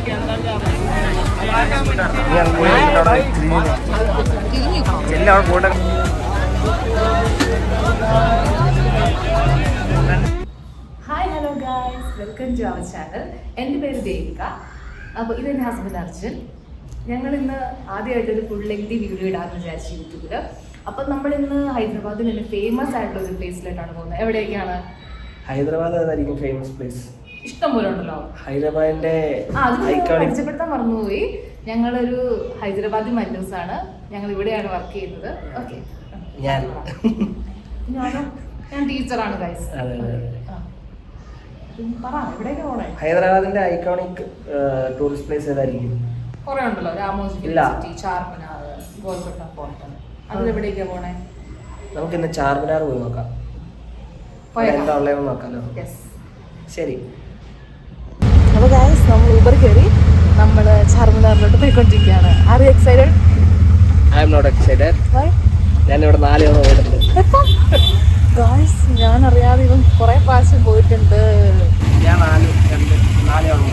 Hi hello guys, welcome to our channel. എൻ്റെ പേര് ദേവിക. അപ്പോൾ ഇതെൻ്റെ ഹസ്ബൻഡ് അർജുൻ. ഞങ്ങൾ ഇന്ന് ആദ്യമായിട്ടൊരു ഫുൾ ലെങ്തി വീഡിയോ ഇടാമെന്ന് വിചാരിച്ചു യൂട്യൂബിൽ. അപ്പം നമ്മളിന്ന് ഹൈദരാബാദിൽ തന്നെ ഫേമസ് ആയിട്ടുള്ള ഒരു പ്ലേസിലോട്ടാണ് പോകുന്നത്. എവിടേക്കാണ്? ഹൈദരാബാദ് ഏതായിരിക്കും ഫേമസ് പ്ലേസ്? ഇഷ്ടം പോലെ ഉണ്ടല്ലോ. ഹൈദരാബാദിന്റെ പരിചയപ്പെടുത്താൻ മറന്നുപോയി. ഞങ്ങളൊരു ഹൈദരാബാദി മല്ലൂസാണ്. ഞങ്ങൾ ഇവിടെയാണ് വർക്ക് ചെയ്യുന്നത്. ഓക്കെ, ഞാൻ ടീച്ചറാണ് ഗൈസ്. ഹൈദരാബാദിന്റെ ഐക്കോണിക് ടൂറിസ്റ്റ് പ്ലേസ് ഏതായിരിക്കും? കുറെ ഉണ്ടല്ലോ. രാമോജി, ചാർമിനാർ, ഗോൽക്കൊട്ട ഫോർട്ട്. അതിലെവിടേക്കാ പോണേ? നമുക്ക് ഇന്ന് ചാർമിനാർ പോയി നോക്കാം. എന്താ ഉള്ളതെന്ന് നോക്കാലോ. ശരി. അപ്പോൾ ഗൈസ്, നമ്മൾ ഊബർ കയറി നമ്മൾ ചാർമിനാറിലോട്ട് പോയിക്കൊണ്ടിരിക്കുകയാണ്. Are you excited? I am not excited. ഞാൻ ഇവിടെ 4 തവണ പോയിട്ടുണ്ട്. ഗൈസ്, ഞാൻ അറിയാതെ ഇവൻ കുറെ പ്രാവശ്യം പോയിട്ടുണ്ട്. ഞാൻ 4 തവണ.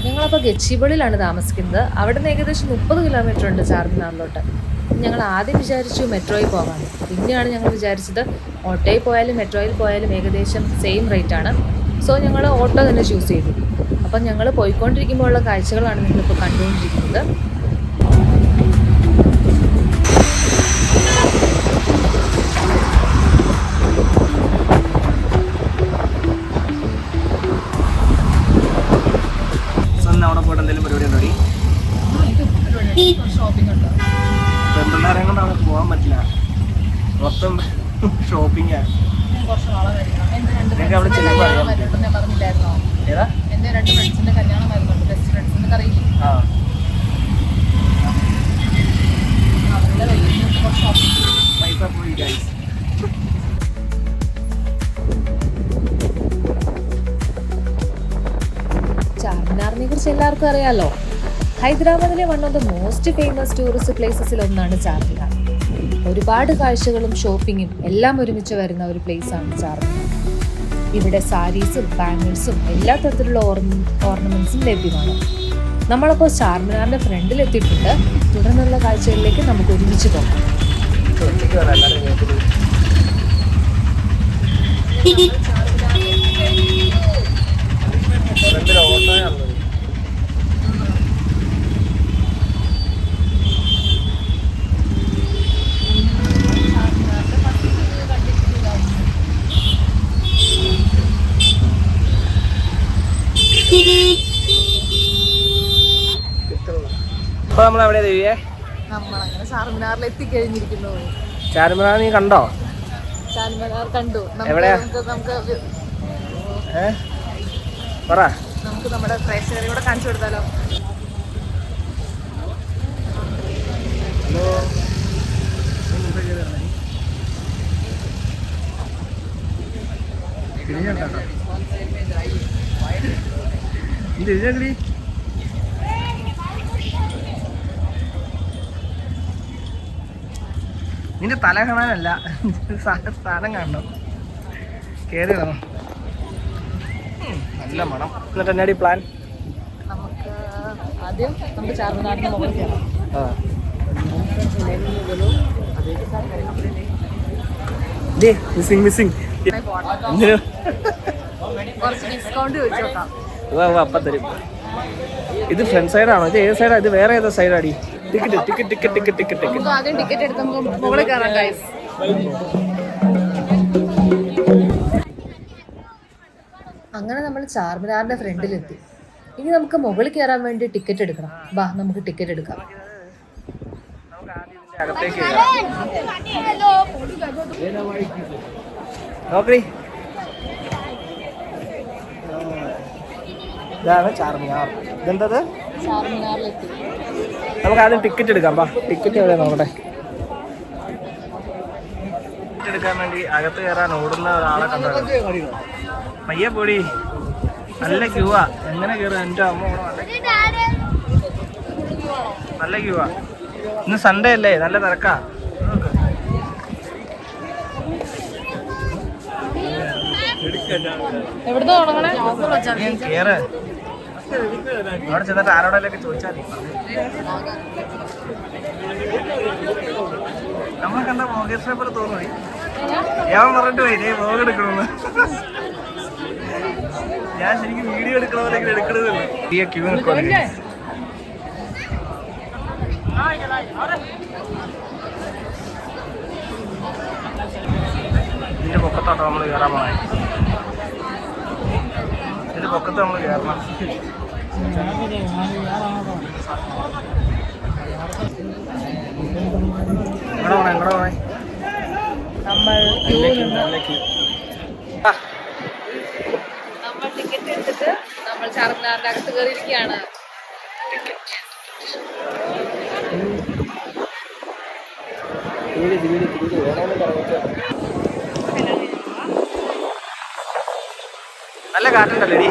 ഞങ്ങളപ്പോൾ ഗച്ചിബളിലാണ് താമസിക്കുന്നത്. അവിടെ നിന്ന് ഏകദേശം 30 കിലോമീറ്റർ ഉണ്ട് ചാർമിനാറിലോട്ട്. ഞങ്ങൾ ആദ്യം വിചാരിച്ചു മെട്രോയിൽ പോകാമെന്ന്. പിന്നെയാണ് ഞങ്ങൾ വിചാരിച്ചത് ഓട്ടോയിൽ പോയാലും മെട്രോയിൽ പോയാലും ഏകദേശം സെയിം റേറ്റ് ആണ്. സോ ഞങ്ങൾ ഓട്ടോ തന്നെ ചൂസ് ചെയ്തു. അപ്പം ഞങ്ങൾ പോയിക്കൊണ്ടിരിക്കുമ്പോൾ ഉള്ള കാഴ്ചകളാണ് നിങ്ങളിപ്പോൾ കണ്ടുകൊണ്ടിരിക്കുന്നത്. അവിടെ പോയിട്ട് എന്തെങ്കിലും പരിപാടി ഉണ്ടോ? ഷോപ്പിംഗ് ഉണ്ടോ? പെൺപിള്ളേരെ കൊണ്ട് അവിടെ പോകാൻ പറ്റില്ല, മൊത്തം ഷോപ്പിംഗാണ്. അവിടെ ചെല്ലുമ്പോൾ അറിയാൻ പറ്റും. ഏതാ? എൻ്റെ 2 ഫ്രണ്ട്സിൻ്റെ കല്യാണം വരുന്നുണ്ട്. ബെസ്റ്റ് ഫ്രണ്ട്സിൻ്റെ അറിയില്ല. പൈസ പോയി ഗൈസ്. ചാർമിനാറിനെ കുറിച്ച് എല്ലാവർക്കും അറിയാലോ. ഹൈദരാബാദിലെ one of the most famous tourist പ്ലേസസിൽ ഒന്നാണ് ചാർമിനാർ. ഒരുപാട് കാഴ്ചകളും ഷോപ്പിങ്ങും എല്ലാം ഒരുമിച്ച് വരുന്ന ഒരു പ്ലേസാണ് ചാർമിനാർ. ഇവിടെ സാരീസും ബാംഗിൾസും എല്ലാ തരത്തിലുള്ള ഓർണമെന്റ്സും ലഭ്യമാണ്. നമ്മളപ്പോൾ ചാർമിനാറിന്റെ ഫ്രണ്ടിൽ എത്തിയിട്ടുണ്ട്. തുടർന്നുള്ള കാഴ്ചകളിലേക്ക് നമുക്ക് ഒരുമിച്ച് പോകാം. ഇപ്പൊ നമ്മളെവിടെ ദേവിയെ? നമ്മളങ്ങനെ ചാർമിനാറിൽ എത്തിക്കഴിഞ്ഞിരിക്കുന്നു. ചാർമിനാർ നീ കണ്ടോ? ചാർമിനാർ കണ്ടു. എവിടെയാ? പറ. നമുക്ക് നമ്മുടെ പ്രേക്ഷകരെ കൂടെ കാണിച്ചു കൊടുത്താലോ? നിന്റെ തല കാണാനല്ല, സാധനം കാണണം. കേറി വേണം. നല്ല മണം. എന്നിട്ട് എന്നാടി പ്ലാൻ? നമുക്ക് ആദ്യം നമുക്ക് ചാർമിനാറിന്റെ മുകളിൽ കയറാം. മിസ്സിങ് കുറച്ച് ഡിസ്കൗണ്ട് ചോദിച്ചു നോക്കാം. അപ്പം തരും. ഇത് ഫ്രണ്ട് സൈഡാണോ? ഇത് ഏത് സൈഡാ? ഇത് വേറെ ഏതാ സൈഡാടി? ടിക്കറ്റ് ആദ്യം ടിക്കറ്റ് എടുക്കുമ്പോൾ മുകളിൽ കയറാം ഗൈസ്. അങ്ങനെ നമ്മൾ ചാർമിനാറിന്റെ ഫ്രണ്ടിലെത്തി. ഇനി നമുക്ക് മുകളിൽ കയറാൻ വേണ്ടി ടിക്കറ്റ് എടുക്കണം. ബാ, നമുക്ക് ടിക്കറ്റ് എടുക്കാം. ഇതാണ് ചാർമിനാർ. ഇതെന്തത്? ചാർമിനാറിലെത്തി. നമുക്ക് ആദ്യം ടിക്കറ്റ് എടുക്കാം. ബാ, ടിക്കറ്റ് എവിടെ നോക്കട്ടെ. ടിക്കറ്റ് എടുക്കാൻ വേണ്ടി അകത്ത് കയറാൻ ഓടുന്ന ഒരാളെ കണ്ടോ? പയ്യെ പൊടി, നല്ല ക്യൂവാ. എങ്ങനെ കയറും? എൻ്റെ അമ്മ നല്ല ക്യൂവാ. ഇന്ന് സൺഡേ അല്ലേ, നല്ല തിരക്കാ. എവിടുന്ന് തുടങ്ങണേ? കേറ്. അവിടെ ചെന്നിട്ട് ആരോടെല്ലാം ചോദിച്ചാൽ നമ്മളെ കണ്ട മോഗേഷ് പേപ്പർ തോന്നുന്നു. ഞാൻ പറഞ്ഞിട്ട് പോയി നീ വ്ലോഗ് എടുക്കണമെന്ന്. ഞാൻ ശരിക്കും വീഡിയോ എടുക്കണമെങ്കിൽ എടുക്കണതല്ലോ. ഈ ക്യൂ നിൽക്കുമല്ലേ. ഇതിന്റെ പൊക്കത്തോട്ടോ നമ്മൾ കയറാൻ പോണേ. ഇതിന്റെ പൊക്കത്ത് നമ്മൾ കയറണം. എങ്ങടെ പോണേ നമ്മൾ ടിക്കറ്റ് എടുത്തിട്ട് നമ്മൾ ചാർമിനാറിന്റെ അകത്ത് കയറിയിരിക്കുകയാണ്. നല്ല കാറ്റുണ്ടല്ലേ നീ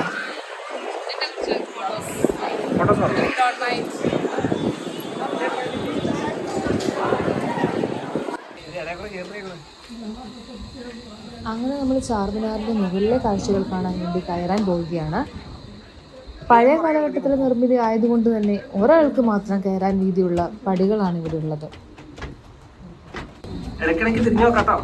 ഫോട്ടോസ് അങ്ങനെ നമ്മൾ ചാർമിനാറിന്റെ മുകളിലെ കാഴ്ചകൾ കാണാൻ വേണ്ടി കയറാൻ പോവുകയാണ്. പഴയ കാലഘട്ടത്തിൽ നിർമ്മിതി ആയതുകൊണ്ട് തന്നെ ഒരാൾക്ക് മാത്രം കയറാൻ വീതിയുള്ള പടികളാണ് ഇവിടെ ഉള്ളത്. ഇടയ്ക്കിടയ്ക്ക് തിരിഞ്ഞു നോക്കാട്ടോ.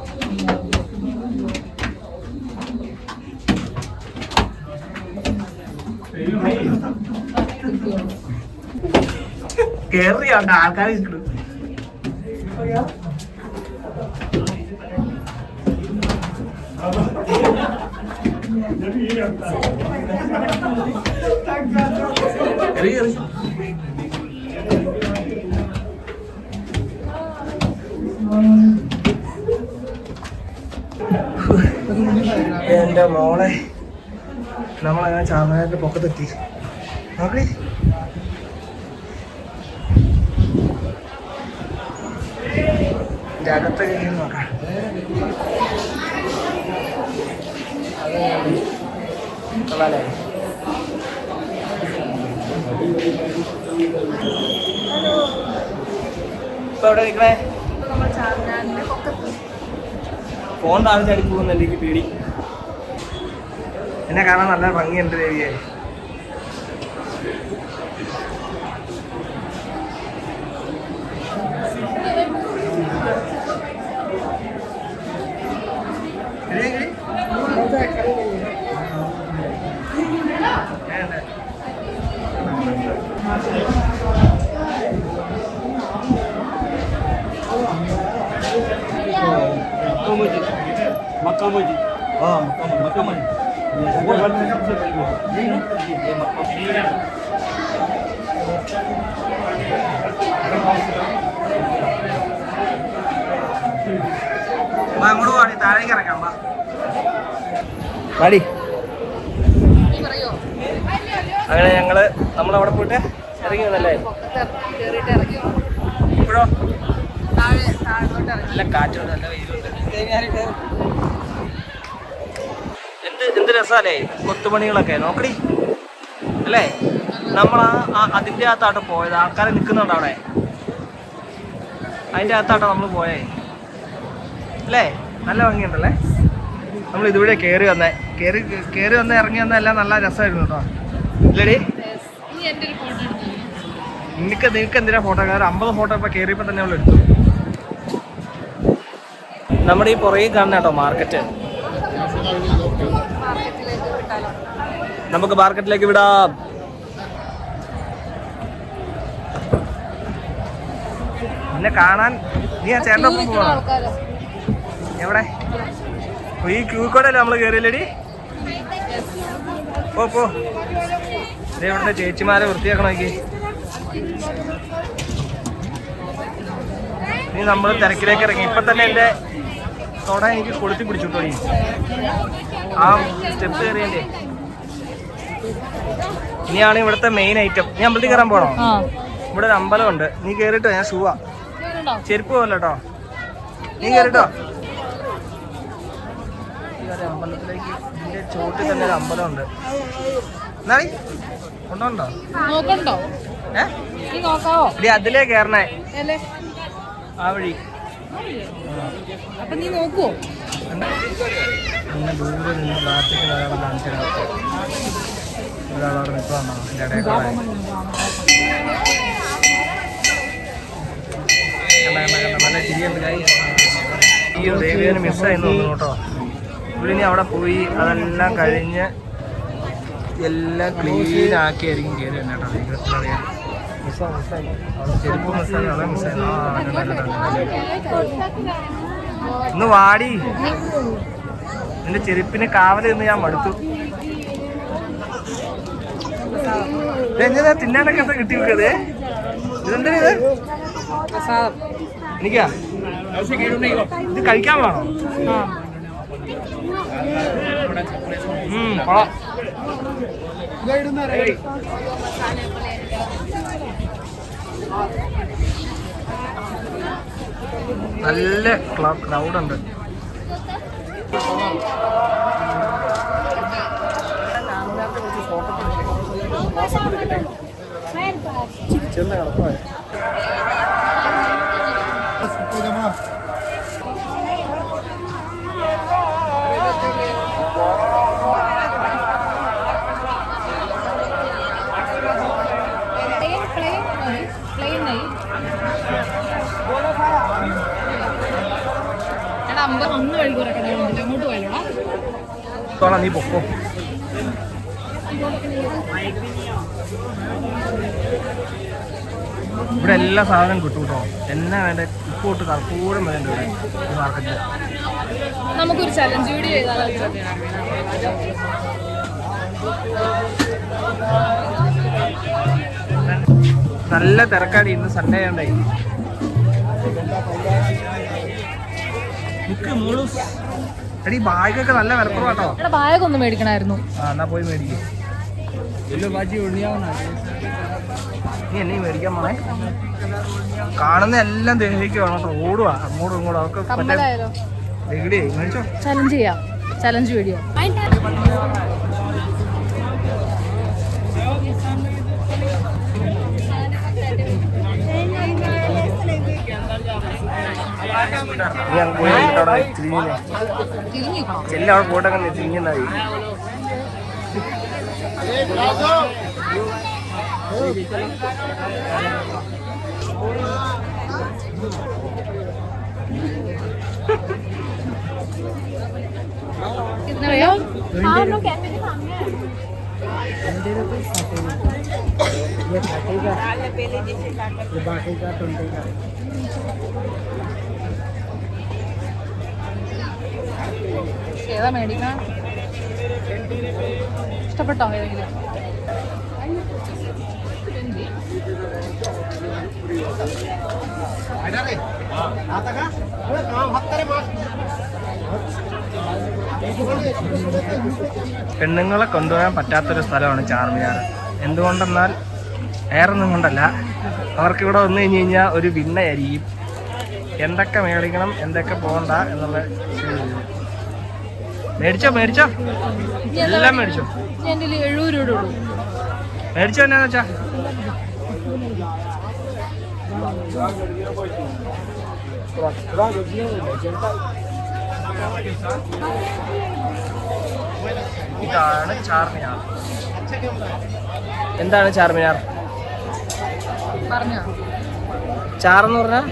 കേറിയാണ്ട് ആൾക്കാരെ ഇരിക്കുന്നു. എന്റെ മോളെ നമ്മളങ്ങനെ ചാർമിനാറിന്റെ പൊക്കത്തെത്തി. നോക്കി അകത്തൊക്കെ നോക്കാം. ഇപ്പൊ എവിടെ നിൽക്കണേ? ഫോൺ താഴ്ച അടിച്ചു പോകുന്ന എനിക്ക് പേടി. എന്നെ കാണാൻ നല്ല ഭംഗിയുണ്ട് ദേവിയെ. Makamoji. Oh, Makamoji. അങ്ങോട്ട് പാടി താഴേക്ക് ഇറക്കാം. പാടി. അങ്ങനെ ഞങ്ങള് നമ്മളവിടെ പോയിട്ട് ഇറങ്ങി വന്നല്ലേ? ഇപ്പോഴോ നല്ല കാറ്റുണ്ട്, നല്ല വെയിലുണ്ട്. എന്ത് രസമല്ലേ കൊത്തുപണികളൊക്കെ നോക്കടി അല്ലേ. നമ്മൾ അതിൻ്റെ അകത്താട്ടോ പോയത്. ആൾക്കാരെ നിൽക്കുന്നുണ്ടോ അവിടെ? അതിൻ്റെ അകത്താട്ടോ നമ്മൾ പോയേ അല്ലേ? നല്ല ഭംഗിയുണ്ടല്ലേ. നമ്മൾ ഇതുവഴി കയറി വന്നേ. ഇറങ്ങി വന്ന എല്ലാം നല്ല രസമായിരുന്നു കേട്ടോ. ഇല്ലടി നിനക്ക് എന്തിനാ ഫോട്ടോ? 50 ഫോട്ടോ ഇപ്പൊ കയറിയപ്പോ തന്നെ അവൾ എടുത്തു. നമ്മുടെ ഈ പുറകെ കാണുന്ന കേട്ടോ മാർക്കറ്റ്. നമുക്ക് മാർക്കറ്റിലേക്ക് വിടാം. എന്നെ കാണാൻ നീ ആ ചേട്ടൻ്റെ ഒപ്പം പോകണം. എവിടെ ഈ ക്യൂ കോഡല്ലേ നമ്മൾ കയറിയില്ലടി? പോ ഇവിടുത്തെ ചേച്ചിമാരെ വൃത്തിയാക്കണമെങ്കിൽ നീ നമ്മൾ തിരക്കിലേക്ക് ഇറങ്ങി. ഇപ്പൊ തന്നെ എൻ്റെ തൊട എനിക്ക് കൊളുത്തി പിടിച്ചിട്ടോ. ആ സ്റ്റെപ്പ് കയറിയല്ലേ. ഇനിയാണ് ഇവിടുത്തെ മെയിൻ ഐറ്റം. നീ അമ്പലത്തിൽ കയറാൻ പോണോ? ഇവിടെ ഒരു അമ്പലമുണ്ട്. നീ കയറിട്ടോ. ഞാൻ ഷൂവാ, ചെരുപ്പ് പോലെ കേട്ടോ. നീ കയറിട്ടോ. അമ്പലത്തിലേക്ക് ഇതിന്റെ ചോട്ടിൽ തന്നെ ഒരു അമ്പലമുണ്ട്. എന്നാടി കൊണ്ടോണ്ടോ? അതിലേ കയറണേ ആ വഴി. അപ്പൊ നീ നോക്കുവോ? പിന്നെ ദൂരെ നിന്ന് പ്രാർത്ഥിക്കുന്ന ഒരാളെ കാണിച്ചിടാം. ഒരാളവിടെ നിൽക്കുകയാണോ എൻ്റെ ഇടയിൽ കൂടെ. നല്ല ചിരിയുണ്ട് കൈ. ഈ ദേവിയെ മിസ്സായെന്ന് തോന്നുന്നു കേട്ടോ. ഇവരിനി അവിടെ പോയി അതെല്ലാം കഴിഞ്ഞ് എല്ലാം ക്ലീൻ ആക്കിയായിരിക്കും കയറി തന്നെ കേട്ടോ. ദൈവത്തിനറിയാം. ചെരുപ്പ് മിസ്സായി, അതെ മിസ്സായി. ഒന്ന് വാടി, നിന്റെ ചെരുപ്പിന് കാവല് നിന്ന് ഞാൻ മടുത്തു. എങ്ങനെ തിന്നാനൊക്കെ എന്താ കിട്ടി വെക്കതേ? ഇതെന്താ ഇത്? എനിക്കാ ഇത് കഴിക്കാൻ വേണോ? കൊള്ളാം. നല്ല ക്രൗഡുണ്ട്. ചിരിച്ചെന്ന് കിടക്കുവാ. നീ പൊക്കോ. ഇവിടെ എല്ലാ സാധനവും കിട്ടും കേട്ടോ. എന്നാ വേണ്ട ഉപ്പ് തൊട്ട് കർപ്പൂരം വേണ്ട ഇവിടെ ഈ മാർക്കറ്റിൽ. നമുക്കൊരു ചലഞ്ച് വീഡിയോ ചെയ്താലോ? നല്ല തിരക്കാടി, ഇന്ന് സൺഡേ ആണ്ടായി. എടി ബാഗൊക്കെ നല്ല വിലക്കുറവാട്ടോ. ബാഗ് ഒന്ന് മേടിക്കണമായിരുന്നു. ആ എന്നാ പോയി മേടിക്കും. നീ എന്നെ മേടിക്കാൻ പോണേ. കാണുന്ന എല്ലാം ദേഹിക്കുവാണ് കേട്ടോ. ഓടുവാ അങ്ങോട്ടും ഇങ്ങോട്ടും. അതൊക്കെ മേടിച്ചോ. ചലഞ്ച് ചെയ്യാം, ചലഞ്ച് വീഡിയോ. ഞാൻ പോയി അവിടെ തിരിഞ്ഞേ എല്ലാം അവിടെ പോയിട്ടങ്ങനെ തിരിഞ്ഞായി. ഏതാ മേടിക്കണം? ഇഷ്ടപ്പെട്ടോ ഏതെങ്കിലും? പെണ്ണുങ്ങളെ കൊണ്ടുപോകാൻ പറ്റാത്തൊരു സ്ഥലമാണ് ചാർമിനാർ. എന്തുകൊണ്ടെന്നാൽ വേറൊന്നും കൊണ്ടല്ല, അവർക്കിവിടെ വന്നു കഴിഞ്ഞ് കഴിഞ്ഞാൽ ഒരു വിണ്ണയായിരിക്കും. എന്തൊക്കെ മേടിക്കണം എന്തൊക്കെ പോകണ്ട എന്നുള്ള. മേടിച്ചോ മേടിച്ചോ, എല്ലാം മേടിച്ചോ. 70 രൂപ ഉള്ളൂ. മേടിച്ചോ എന്നാന്ന് വെച്ചാ. ഇതാണ് ചാർമിനാർ. എന്താണ് ചാർമിനാർ? പറഞ്ഞോ. ചാറെന്ന് പറഞ്ഞാ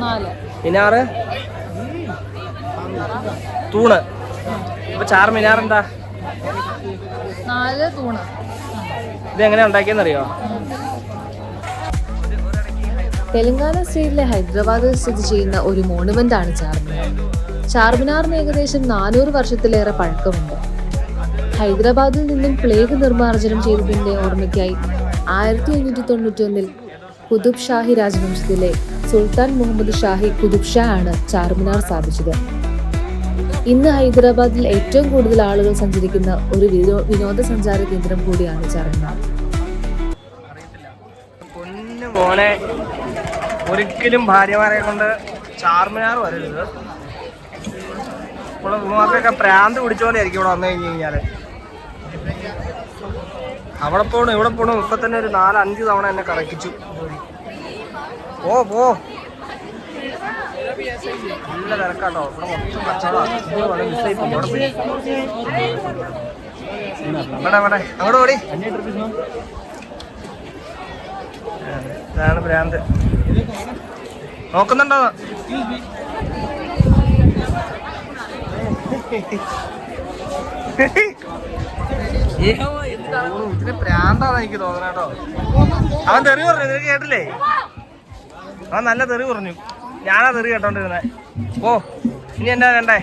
4, മിനാറ്, തൂണ്. അപ്പൊ ചാർമിനാർ എന്താ? 4 തൂണ്. ഇതെങ്ങനെയാ ഉണ്ടാക്കിയെന്നറിയോ? തെലങ്കാന സ്റ്റേറ്റിലെ ഹൈദരാബാദിൽ സ്ഥിതി ചെയ്യുന്ന ഒരു മോണുമെന്റ് ആണ് ചാർമിനാർ. ചാർമിനാറിന് ഏകദേശം 400 വർഷത്തിലേറെ പഴക്കമുണ്ട്. ഹൈദരാബാദിൽ നിന്നും പ്ലേഗ് നിർമ്മാർജ്ജനം ചെയ്തതിന്റെ ഓർമ്മയ്ക്കായി 1591 കുതുബ് ഷാഹി രാജവംശത്തിലെ സുൽത്താൻ മുഹമ്മദ് ഷാഹി കുതുബ് ഷാ ആണ് ചാർമിനാർ സ്ഥാപിച്ചത്. ഇന്ന് ഹൈദരാബാദിൽ ഏറ്റവും കൂടുതൽ ആളുകൾ സഞ്ചരിക്കുന്ന ഒരു വിനോദസഞ്ചാര കേന്ദ്രം കൂടിയാണ് ചാർമിനാർ. പൊന്നു മോനെ, ഒരിക്കലും ഭാര്യമാരെ കൊണ്ട് ചാർമിനാർ വരരുത്. ഇപ്പോൾ ഉമ്മമാർക്കൊക്കെ പ്രാന്ത് പിടിച്ച പോലെ ആയിരിക്കും ഇവിടെ വന്നു കഴിഞ്ഞ് കഴിഞ്ഞാൽ. അവിടെ പോകണം ഇവിടെ പോകണം. ഇപ്പം തന്നെ ഒരു 4-5 തവണ എന്നെ കറക്കിച്ചു. പോ നല്ല തിരക്കാട്ടോ. ഇവിടെ മൊത്തം കച്ചവടമാണ്. ഇവിടെ അങ്ങോട്ട് ഓടി. ഇതാണ് ഭ്രാന്ത്. നോക്കുന്നുണ്ടോ? ഇതിന് പ്രാന്താന്ന് എനിക്ക് തോന്നണ കേട്ടോ. അവൻ തെറി പറഞ്ഞു, നിനക്ക് കേട്ടില്ലേ? അവൻ നല്ല തെറി പറഞ്ഞു. ഞാനാ തെറി കേട്ടോണ്ടിരുന്നെ. ഓ ഇനി എന്നാ കണ്ടേ?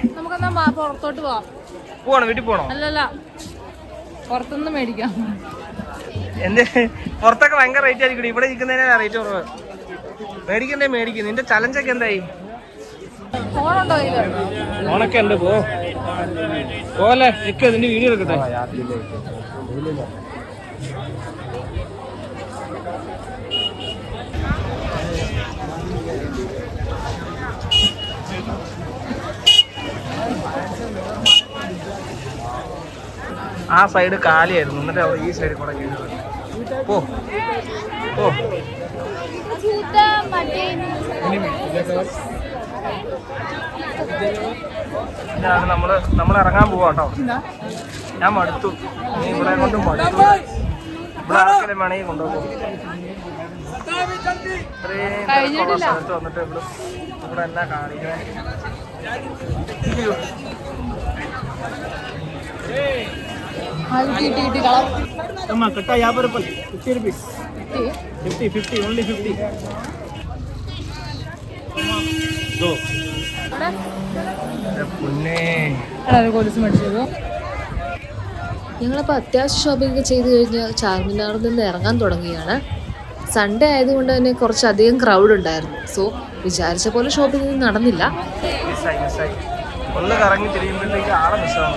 പുറത്തോട്ട് പോവാം. പോവാണോ? വീട്ടിൽ പോണോ? അല്ലല്ല, പുറത്തുനിന്ന് മേടിക്കാം. എന്ത് പുറത്തൊക്കെ ഭയങ്കര റേറ്റ് ആയിരിക്കും. ഇവിടെ ഇരിക്കുന്നതിനാ റേറ്റ് കുറവ്. മേടിക്കണ്ടേ? മേടിക്കും. നിന്റെ ചലഞ്ചൊക്കെ എന്തായി? ഓണൊക്കെ ഉണ്ട്. പോലെ നിക്ക്, നിന്റെ വീഡിയോ എടുക്കട്ടെ. ആ സൈഡ് കാലിയായിരുന്നു, എന്നിട്ട് അവിടെ ഈ സൈഡിൽ കൂടെ കയറി പോ. ഇതാണ് നമ്മൾ ഇറങ്ങാൻ പോവാ കേട്ടോ. ഞാൻ മടുത്തു. നീ ഇവിടെ കൊണ്ട് മടുത്തു. ഇവിടെ ആർക്കെങ്കിലും വേണമെങ്കിൽ കൊണ്ടുപോകും. ഇത്രയും സ്ഥലത്ത് വന്നിട്ട് ഇവിടെ എന്നാ കാണിക്കണേ? कट्टा यहाँ पर 50 रुपीस 50 ओनली 50 दो ഞങ്ങളിപ്പോൾ അത്യാവശ്യ ഷോപ്പിംഗ് ഒക്കെ ചെയ്ത് കഴിഞ്ഞാൽ ചാർമിനാറിൽ നിന്ന് ഇറങ്ങാൻ തുടങ്ങിയാണ്. സൺഡേ ആയതുകൊണ്ട് തന്നെ കുറച്ചധികം ക്രൗഡ് ഉണ്ടായിരുന്നു. സോ വിചാരിച്ച പോലെ ഷോപ്പിംഗ് നടന്നില്ല. ഒന്ന് കറങ്ങി തിരിയുമ്പോഴത്തേക്ക് ആളെ മിസ്സാണ്.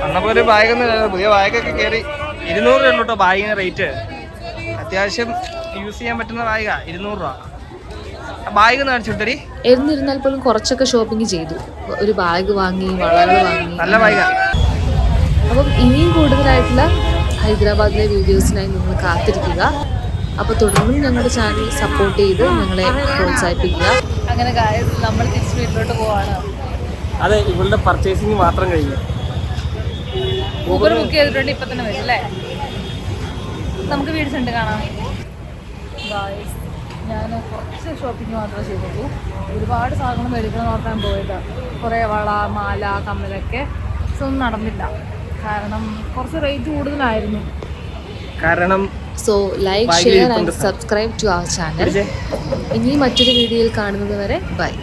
അന്നപ്പോൾ ഒരു ബാഗൊന്നും പുതിയ ബാഗൊക്കെ കയറി 200 രൂപ കേട്ടോ ബാഗിന് റേറ്റ്. അത്യാവശ്യം യൂസ് ചെയ്യാൻ പറ്റുന്ന ബാഗാ 200 രൂപ. ബാഗ് കാണിച്ചിട്ടടി. എന്നിരുന്നാൽ പോലും കുറച്ചൊക്കെ ഷോപ്പിംഗ് ചെയ്തു. ഒരു ബാഗ് വാങ്ങി, വളകൾ വാങ്ങി. നല്ല ബാഗാ. അപ്പം ഇനിയും കൂടുതലായിട്ടുള്ള ഹൈദരാബാദിലെ വീഡിയോസിനായി നിങ്ങൾ കാത്തിരിക്കുക. അപ്പോൾ തുടർന്നും ഞങ്ങളുടെ ചാനൽ സപ്പോർട്ട് ചെയ്ത് ഞങ്ങളെ പ്രോത്സാഹിപ്പിക്കുക. അങ്ങനെ നമ്മൾ തിരിച്ച് വീട്ടിലോട്ട് പോവാണ്. അതെ, ഇവളുടെ പർച്ചേസിങ് മാത്രം കഴിഞ്ഞു. ഊബർ ബുക്ക് ചെയ്തിട്ടുണ്ട്. ഇപ്പം തന്നെ വരും അല്ലേ? നമുക്ക് വീഡിയോസ് ഉണ്ട് കാണാം. ഞാൻ കുറച്ച് ഷോപ്പിംഗ് മാത്രമേ ചെയ്തുള്ളൂ. ഒരുപാട് സാധനങ്ങൾ മേടിക്കണം നോക്കാൻ പോയതാണ്. കുറേ വള, മാല, കമ്മലൊക്കെ. പക്ഷെ ഒന്നും നടന്നില്ല. കാരണം കുറച്ച് റേറ്റ് കൂടുതലായിരുന്നു. So like, share and subscribe to our channel. ഇനി മറ്റൊരു വീഡിയോയിൽ കാണുന്നത് വരെ ബൈ.